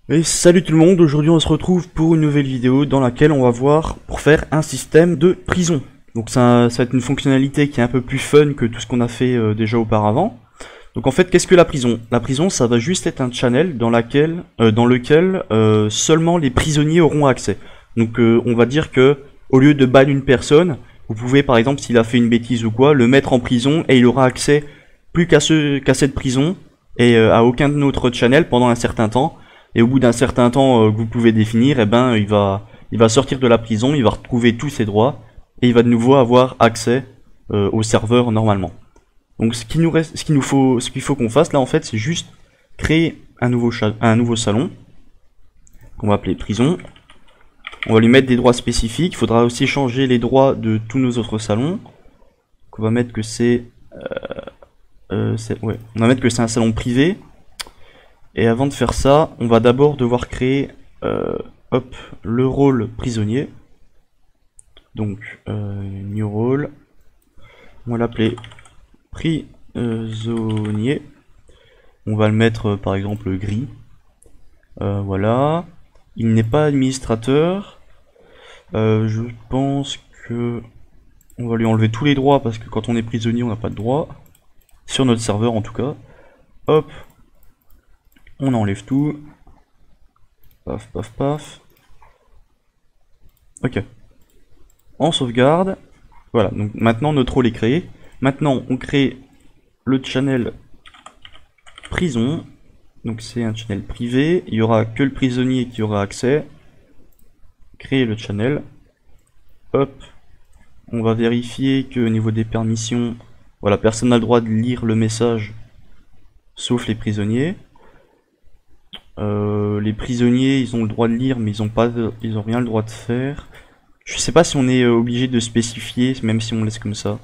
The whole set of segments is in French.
Et salut tout le monde, aujourd'hui on se retrouve pour une nouvelle vidéo dans laquelle on va voir pour faire un système de prison. Donc ça va être une fonctionnalité qui est un peu plus fun que tout ce qu'on a fait déjà auparavant. Donc en fait, qu'est-ce que la prison? La prison, ça va juste être un channel dans lequel seulement les prisonniers auront accès. Donc on va dire que au lieu de ban une personne, vous pouvez par exemple, s'il a fait une bêtise ou quoi, le mettre en prison et il aura accès plus qu'à cette prison et à aucun autre channel pendant un certain temps. Et au bout d'un certain temps que vous pouvez définir, eh ben il va sortir de la prison, il va retrouver tous ses droits et il va de nouveau avoir accès au serveur normalement. Donc ce qu'il faut qu'on fasse là en fait, c'est juste créer un nouveau salon qu'on va appeler prison. On va lui mettre des droits spécifiques. Il faudra aussi changer les droits de tous nos autres salons. Donc on va mettre que on va mettre que c'est un salon privé. Et avant de faire ça, on va d'abord devoir créer le rôle prisonnier. Donc new role. On va l'appeler prisonnier. On va le mettre par exemple gris. Voilà. Il n'est pas administrateur. Je pense que on va lui enlever tous les droits parce que quand on est prisonnier, on n'a pas de droits. Sur notre serveur en tout cas. Hop. On enlève tout. Paf, paf, paf. Ok. On sauvegarde. Voilà, donc maintenant notre rôle est créé. Maintenant, on crée le channel prison. Donc c'est un channel privé. Il y aura que le prisonnier qui aura accès. Créer le channel. Hop. On va vérifier que au niveau des permissions, voilà, personne n'a le droit de lire le message, sauf les prisonniers. Les prisonniers, ils ont le droit de lire, mais ils ont rien le droit de faire. Je sais pas si on est obligé de spécifier, même si on laisse comme ça.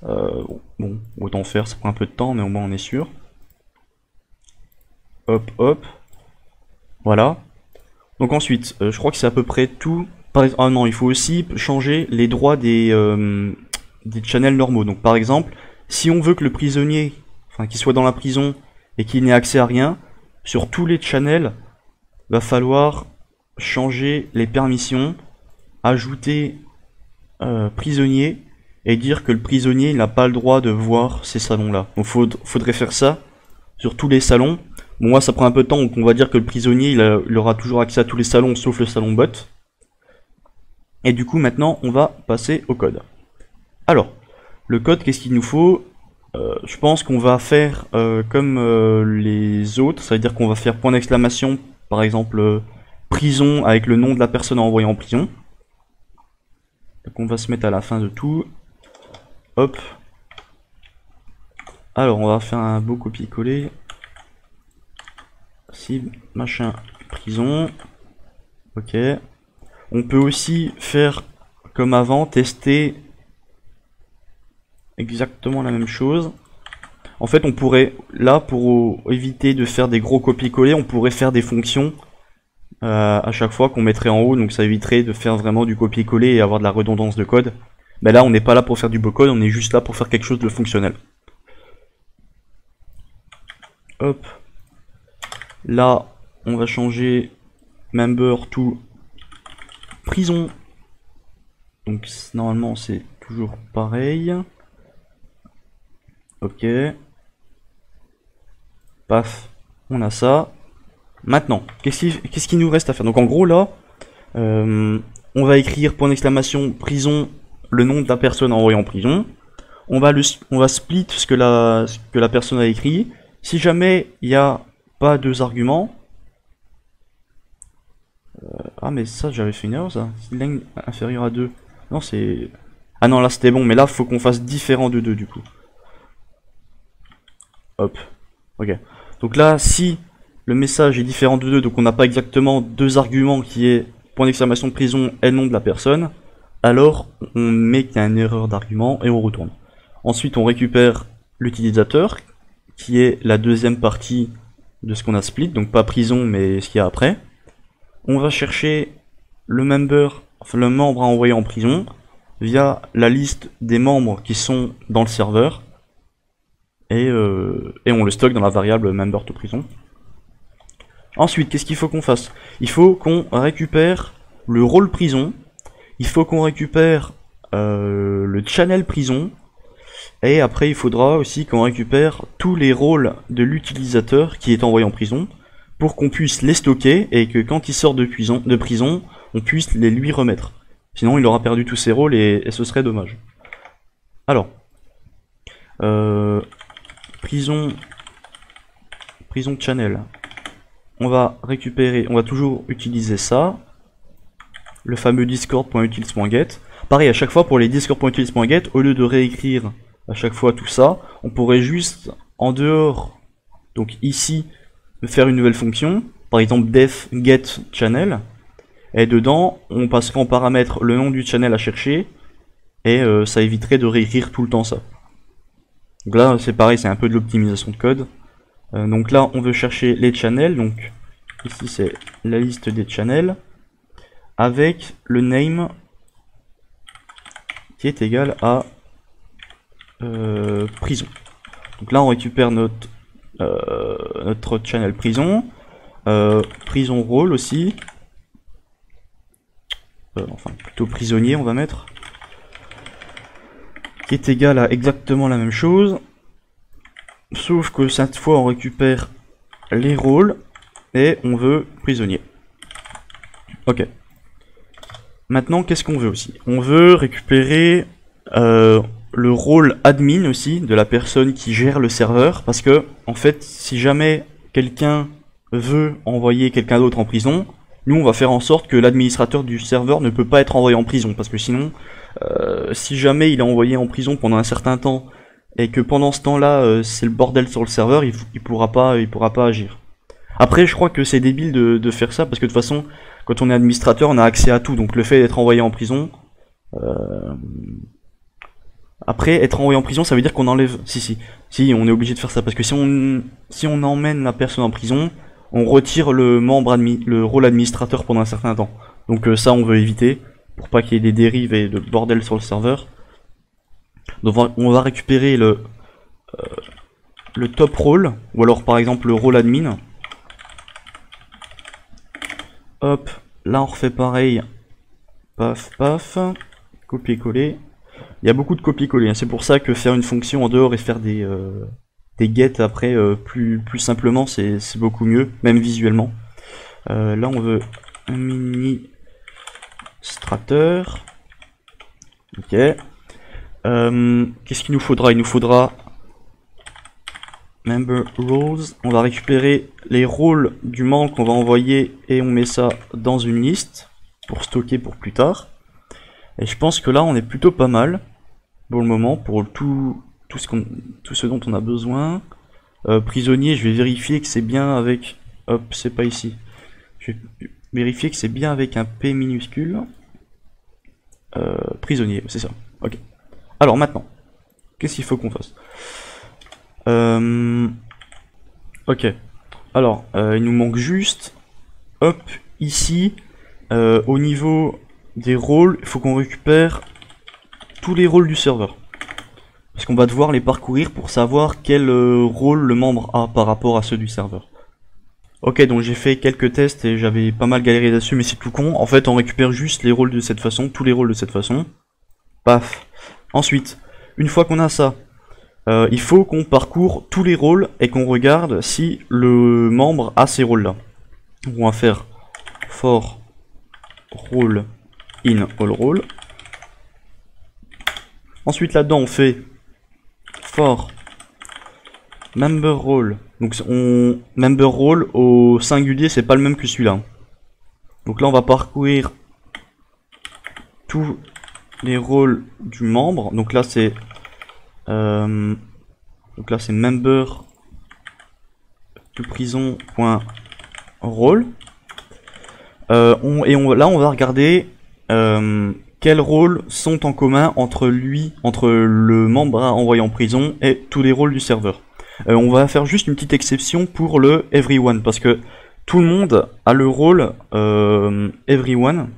Bon, autant faire, ça prend un peu de temps, mais au moins on est sûr. Hop, hop. Voilà. Donc ensuite, je crois que c'est à peu près tout. Ah non, il faut aussi changer les droits des channels normaux. Donc par exemple, si on veut que le prisonnier, enfin qu'il soit dans la prison et qu'il n'ait accès à rien, sur tous les channels, va falloir changer les permissions, ajouter prisonnier et dire que le prisonnier n'a pas le droit de voir ces salons-là. Donc faudrait faire ça sur tous les salons. Bon, moi ça prend un peu de temps, donc on va dire que le prisonnier il aura toujours accès à tous les salons sauf le salon bot. Et du coup maintenant on va passer au code. Alors, le code, qu'est-ce qu'il nous faut? Je pense qu'on va faire comme les autres, ça veut dire qu'on va faire point d'exclamation, par exemple prison avec le nom de la personne à envoyer en prison. Donc on va se mettre à la fin de tout. Hop. Alors on va faire un beau copier-coller. Cible, machin, prison. Ok. On peut aussi faire comme avant, tester exactement la même chose. En fait, on pourrait, là, pour éviter de faire des gros copier-coller, on pourrait faire des fonctions à chaque fois qu'on mettrait en haut, donc ça éviterait de faire vraiment du copier-coller et avoir de la redondance de code. Mais là, on n'est pas là pour faire du beau code, on est juste là pour faire quelque chose de fonctionnel. Hop. Là, on va changer member to prison. Donc normalement, c'est toujours pareil. Ok. Paf, on a ça. Maintenant, qu'est-ce qu'il nous reste à faire? Donc en gros là, on va écrire point d'exclamation prison, le nom de la personne envoyée en prison. On va split ce que la personne a écrit. Si jamais il n'y a pas deux arguments. Ah mais ça j'avais fait une erreur ça. Si length inférieur à 2. Non c'est... Ah non là c'était bon, mais là faut qu'on fasse différent de 2 du coup. Hop. Ok. Donc là, si le message est différent de 2, donc on n'a pas exactement deux arguments qui est point d'exclamation prison et le nom de la personne, alors on met qu'il y a une erreur d'argument et on retourne. Ensuite, on récupère l'utilisateur, qui est la deuxième partie de ce qu'on a split, donc pas prison, mais ce qu'il y a après. On va chercher le member, enfin le membre à envoyer en prison, via la liste des membres qui sont dans le serveur. Et on le stocke dans la variable member to prison. Ensuite, qu'est-ce qu'il faut qu'on fasse? Il faut qu'on récupère le rôle prison, il faut qu'on récupère le channel prison, et après il faudra aussi qu'on récupère tous les rôles de l'utilisateur qui est envoyé en prison, pour qu'on puisse les stocker, et que quand il sort de prison, on puisse les lui remettre. Sinon il aura perdu tous ses rôles, et ce serait dommage. Alors, prison channel. On va récupérer, on va toujours utiliser ça, le fameux discord.utils.get. Pareil, à chaque fois pour les discord.utils.get, au lieu de réécrire à chaque fois tout ça, on pourrait juste, en dehors, donc ici, faire une nouvelle fonction, par exemple def get channel, et dedans, on passerait en paramètre le nom du channel à chercher, et ça éviterait de réécrire tout le temps ça. Donc là, c'est pareil, c'est un peu de l'optimisation de code. Donc là, on veut chercher les channels, donc ici c'est la liste des channels, avec le name qui est égal à prison. Donc là, on récupère notre channel prison, prison rôle aussi, enfin plutôt prisonnier on va mettre, qui est égal à exactement la même chose. Sauf que cette fois on récupère les rôles et on veut prisonnier. Ok. Maintenant qu'est-ce qu'on veut aussi? On veut récupérer le rôle admin aussi de la personne qui gère le serveur, parce que en fait si jamais quelqu'un veut envoyer quelqu'un d'autre en prison, nous on va faire en sorte que l'administrateur du serveur ne peut pas être envoyé en prison, parce que sinon si jamais il est envoyé en prison pendant un certain temps et que pendant ce temps-là, c'est le bordel sur le serveur, il pourra pas agir. Après, je crois que c'est débile de faire ça, parce que de toute façon, quand on est administrateur, on a accès à tout, donc le fait d'être envoyé en prison... Après, être envoyé en prison, ça veut dire qu'on enlève... Si, on est obligé de faire ça, parce que si on emmène la personne en prison, on retire le rôle administrateur pendant un certain temps. Donc ça, on veut éviter, pour pas qu'il y ait des dérives et de bordel sur le serveur. Donc on va récupérer le top role, ou alors par exemple le rôle admin. Hop, là on refait pareil. Paf, paf. Copier-coller. Il y a beaucoup de copier-coller, hein. C'est pour ça que faire une fonction en dehors et faire des get après plus simplement, c'est beaucoup mieux, même visuellement. Là on veut un mini strateur. Ok. Qu'est-ce qu'il nous faudra? Il nous faudra member roles. On va récupérer les rôles du membre qu'on va envoyer et on met ça dans une liste pour stocker pour plus tard. Et je pense que là on est plutôt pas mal pour le moment, pour tout ce dont on a besoin. Prisonnier, je vais vérifier que c'est bien avec... Hop, c'est pas ici. Je vais vérifier que c'est bien avec un P minuscule. Prisonnier, c'est ça. Ok. Alors maintenant, qu'est-ce qu'il faut qu'on fasse? Ok. Alors, il nous manque juste, hop, ici, au niveau des rôles, il faut qu'on récupère tous les rôles du serveur. Parce qu'on va devoir les parcourir pour savoir quel rôle le membre a par rapport à ceux du serveur. Ok, donc j'ai fait quelques tests et j'avais pas mal galéré là-dessus, mais c'est tout con. En fait, on récupère juste les rôles de cette façon, tous les rôles de cette façon. Paf. Ensuite, une fois qu'on a ça, il faut qu'on parcourt tous les rôles et qu'on regarde si le membre a ces rôles-là. Donc on va faire for role in all role. Ensuite là-dedans on fait for member role. Donc member role au singulier c'est pas le même que celui-là. Donc là on va parcourir tous les rôles du membre. Donc là c'est member to prison.role. Là on va regarder quels rôles sont en commun entre le membre envoyé en prison et tous les rôles du serveur. On va faire juste une petite exception pour le everyone, parce que tout le monde a le rôle everyone,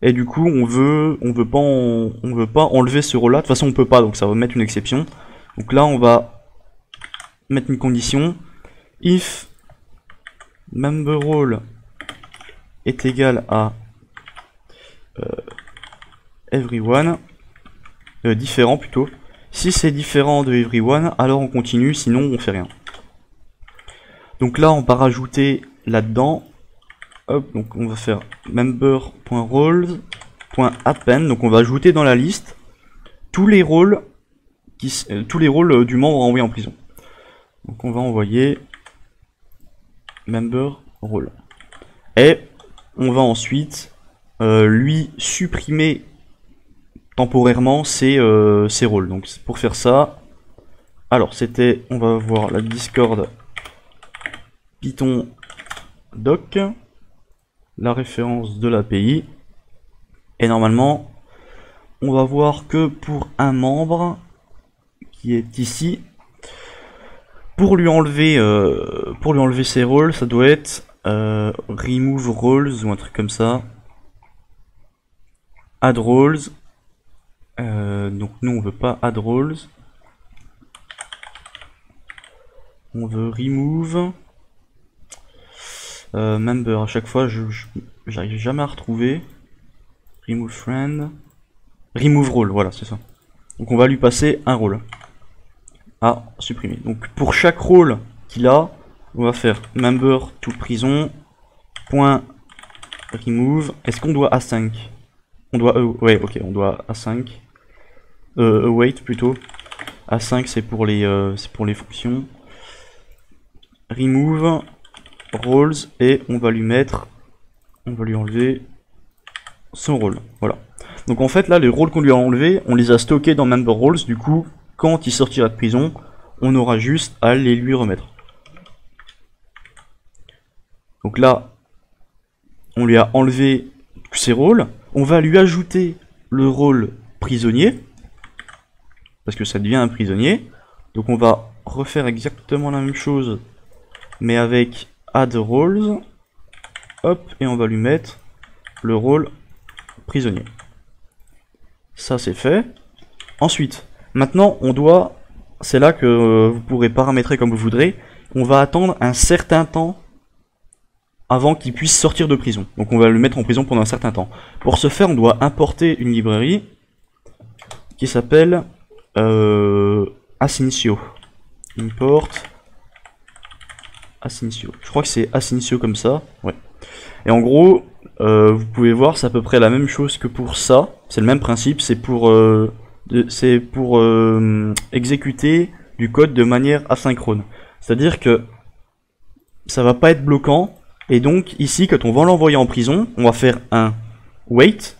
et du coup on veut pas enlever ce rôle là. De toute façon on peut pas, donc ça va mettre une exception. Donc là on va mettre une condition if member role est égal à everyone, différent plutôt. Si c'est différent de everyone, alors on continue, sinon on fait rien. Donc là on va rajouter là-dedans, hop, donc on va faire member.roles.append, donc on va ajouter dans la liste tous les rôles du membre envoyé en prison. Donc on va envoyer member role. Et on va ensuite lui supprimer temporairement ses rôles. Donc pour faire ça, alors c'était, on va voir la Discord Python doc, la référence de l'API, et normalement on va voir que pour un membre qui est ici, pour lui enlever ses rôles, ça doit être remove roles ou un truc comme ça, add roles. Donc nous on veut pas add roles, on veut remove member. À chaque fois j'arrive jamais à retrouver remove friend, remove role, voilà c'est ça. Donc on va lui passer un rôle à supprimer. Donc pour chaque rôle qu'il a, on va faire member to prison point remove. Est-ce qu'on doit A5? On doit ouais, ok, on doit A5. Await plutôt. A5 c'est pour les fonctions. Remove roles, et on va lui enlever son rôle. Voilà. Donc en fait là les rôles qu'on lui a enlevés, on les a stockés dans member roles. Du coup quand il sortira de prison, on aura juste à les lui remettre. Donc là on lui a enlevé tous ses rôles. On va lui ajouter le rôle prisonnier, parce que ça devient un prisonnier. Donc on va refaire exactement la même chose, mais avec add roles. Hop, et on va lui mettre le rôle prisonnier. Ça c'est fait. Ensuite, maintenant on doit, c'est là que vous pourrez paramétrer comme vous voudrez, on va attendre un certain temps avant qu'il puisse sortir de prison. Donc on va le mettre en prison pendant un certain temps. Pour ce faire, on doit importer une librairie qui s'appelle Asyncio. Import Asyncio. Je crois que c'est Asyncio comme ça. Ouais. Et en gros, vous pouvez voir, c'est à peu près la même chose que pour ça. C'est le même principe. C'est pour exécuter du code de manière asynchrone. C'est-à-dire que ça va pas être bloquant. Et donc ici, quand on va l'envoyer en prison, on va faire un wait,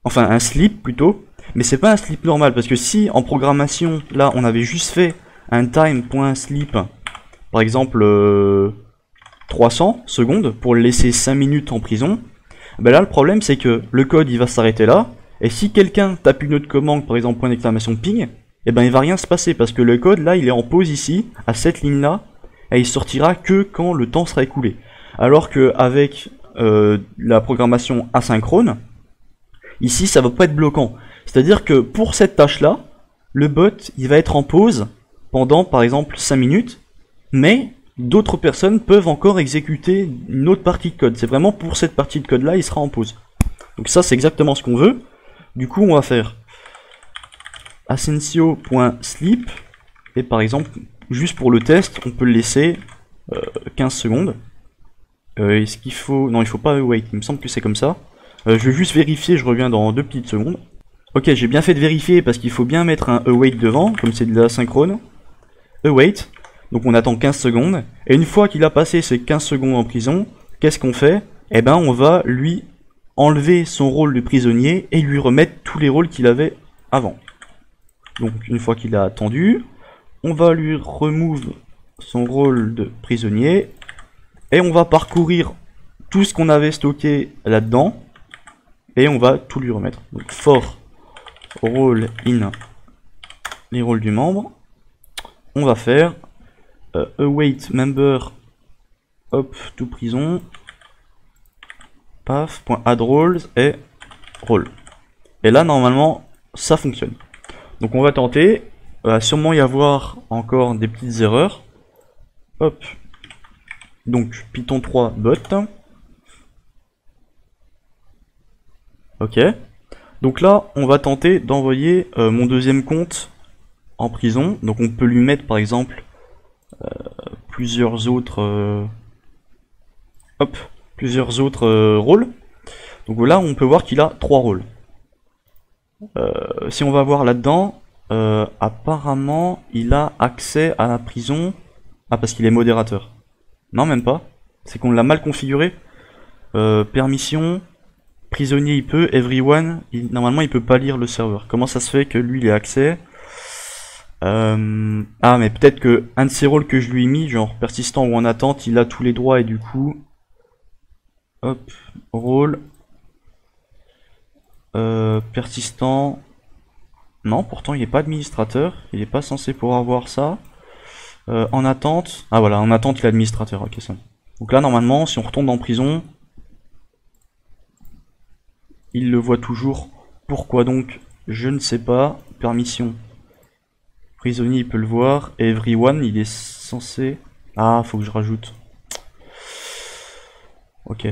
enfin un sleep plutôt, mais c'est pas un sleep normal, parce que si en programmation, là on avait juste fait un time.sleep, par exemple 300 secondes, pour le laisser 5 minutes en prison, ben là le problème c'est que le code il va s'arrêter là, et si quelqu'un tape une autre commande, par exemple .ping, et ben il va rien se passer, parce que le code là il est en pause ici, à cette ligne là, et il sortira que quand le temps sera écoulé. Alors que avec la programmation asynchrone, ici ça va pas être bloquant. C'est-à-dire que pour cette tâche là, le bot il va être en pause pendant par exemple 5 minutes, mais d'autres personnes peuvent encore exécuter une autre partie de code. C'est vraiment pour cette partie de code là, il sera en pause. Donc ça c'est exactement ce qu'on veut. Du coup on va faire asyncio.sleep, et par exemple, juste pour le test, on peut le laisser 15 secondes. Est-ce qu'il faut... Non, il faut pas wait, il me semble que c'est comme ça. Je vais juste vérifier, je reviens dans 2 petites secondes. Ok, j'ai bien fait de vérifier parce qu'il faut bien mettre un await devant, comme c'est de la synchrone. Await, donc on attend 15 secondes. Et une fois qu'il a passé ces 15 secondes en prison, qu'est-ce qu'on fait? Eh ben on va lui enlever son rôle de prisonnier et lui remettre tous les rôles qu'il avait avant. Donc une fois qu'il a attendu, on va lui remove son rôle de prisonnier. Et on va parcourir tout ce qu'on avait stocké là-dedans. Et on va tout lui remettre. Donc for role in les rôles du membre. On va faire await member hop to prison. Paf, .add roles et role. Et là normalement ça fonctionne. Donc on va tenter. Il va sûrement y avoir encore des petites erreurs. Hop. Donc Python 3 bot. Ok. Donc là, on va tenter d'envoyer mon deuxième compte en prison. Donc on peut lui mettre par exemple plusieurs autres rôles. Donc là, on peut voir qu'il a 3 rôles. Si on va voir là-dedans, apparemment, il a accès à la prison. Ah, parce qu'il est modérateur. Non, même pas. C'est qu'on l'a mal configuré. Permission, prisonnier il peut, everyone, normalement il peut pas lire le serveur. Comment ça se fait que lui il ait accès? Ah, mais peut-être que un de ces rôles que je lui ai mis, genre persistant ou en attente, il a tous les droits et du coup... Hop, rôle... persistant... Non, pourtant il n'est pas administrateur, il n'est pas censé pouvoir voir ça. En attente... Ah voilà, en attente il est administrateur, ok ça. Donc là normalement, si on retourne en prison... Il le voit toujours. Pourquoi donc? Je ne sais pas. Permission. Prisonnier, il peut le voir. Et everyone, il est censé... Ah, faut que je rajoute. Ok.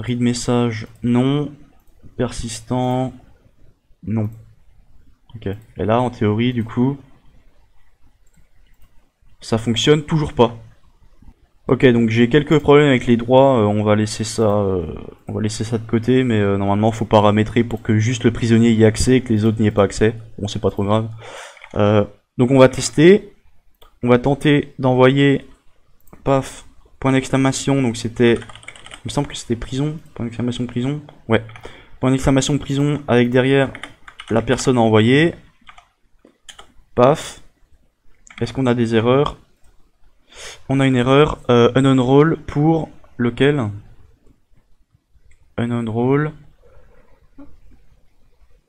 Read message, non. Persistant, non. Ok. Et là, en théorie, du coup... Ça fonctionne toujours pas. Ok, donc j'ai quelques problèmes avec les droits, on va laisser ça de côté, mais normalement faut paramétrer pour que juste le prisonnier y ait accès et que les autres n'y aient pas accès. Bon, c'est pas trop grave. Donc on va tester, on va tenter d'envoyer, paf, point d'exclamation, donc c'était, il me semble que c'était prison, point d'exclamation prison, ouais, point d'exclamation prison avec derrière la personne à envoyer, paf, est-ce qu'on a des erreurs? On a une erreur, unknown role pour lequel? Unknown role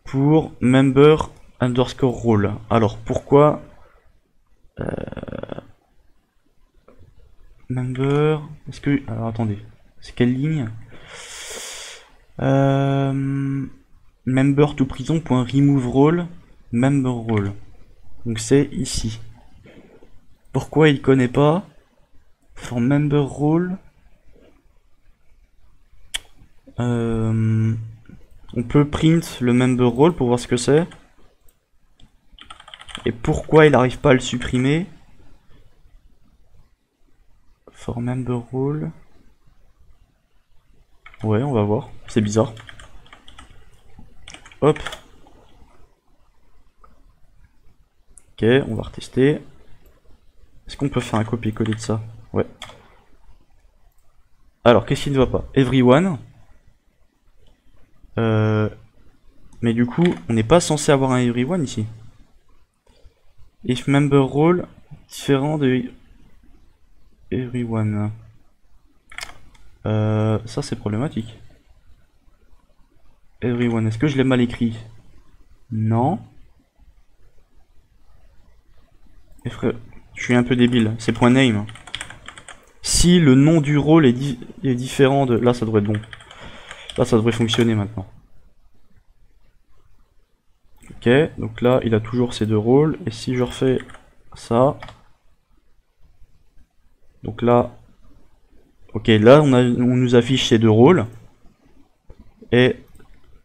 pour member underscore role. Alors pourquoi member, est-ce que... Alors attendez, c'est quelle ligne? Member to prison.remove role, member role. Donc c'est ici. Pourquoi il connaît pas? For member role, on peut print le member role pour voir ce que c'est. Et pourquoi il n'arrive pas à le supprimer? For member role. Ouais, on va voir. C'est bizarre. Hop. Ok, on va retester. Est-ce qu'on peut faire un copier-coller de ça? Ouais. Alors, qu'est-ce qui ne va pas? Everyone. Mais du coup, on n'est pas censé avoir un everyone ici. If member role différent de everyone. Ça c'est problématique. Everyone, est-ce que je l'ai mal écrit? Non. Et frère, je suis un peu débile, c'est point .name. Si le nom du rôle est différent de... Là ça devrait être bon. Là ça devrait fonctionner maintenant. Ok, donc là il a toujours ces deux rôles. Et si je refais ça... Donc là... Ok, là on nous affiche ces deux rôles. Et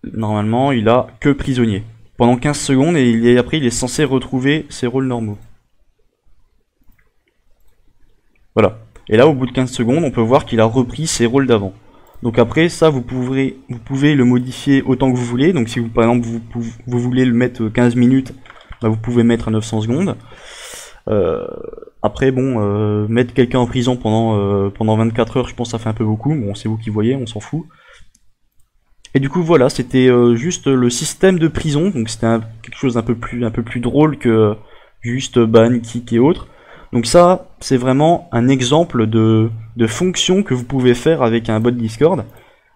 normalement il a que prisonnier. Pendant 15 secondes et après il est censé retrouver ses rôles normaux. Voilà. Et là au bout de 15 secondes on peut voir qu'il a repris ses rôles d'avant. Donc après ça vous pouvez le modifier autant que vous voulez. Donc si vous par exemple vous voulez le mettre 15 minutes, bah, vous pouvez mettre à 900 secondes. Après bon, mettre quelqu'un en prison pendant 24 heures, je pense que ça fait un peu beaucoup. Bon, c'est vous qui voyez, on s'en fout. Et du coup voilà, c'était juste le système de prison. Donc c'était quelque chose d'un peu plus drôle que juste ban, kick et autres. Donc ça, c'est vraiment un exemple de fonction que vous pouvez faire avec un bot Discord.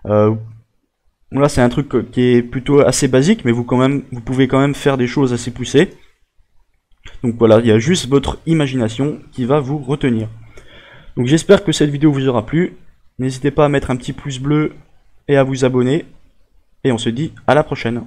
Là, c'est un truc qui est plutôt assez basique, mais vous pouvez quand même faire des choses assez poussées. Donc voilà, il y a juste votre imagination qui va vous retenir. Donc j'espère que cette vidéo vous aura plu. N'hésitez pas à mettre un petit pouce bleu et à vous abonner. Et on se dit à la prochaine.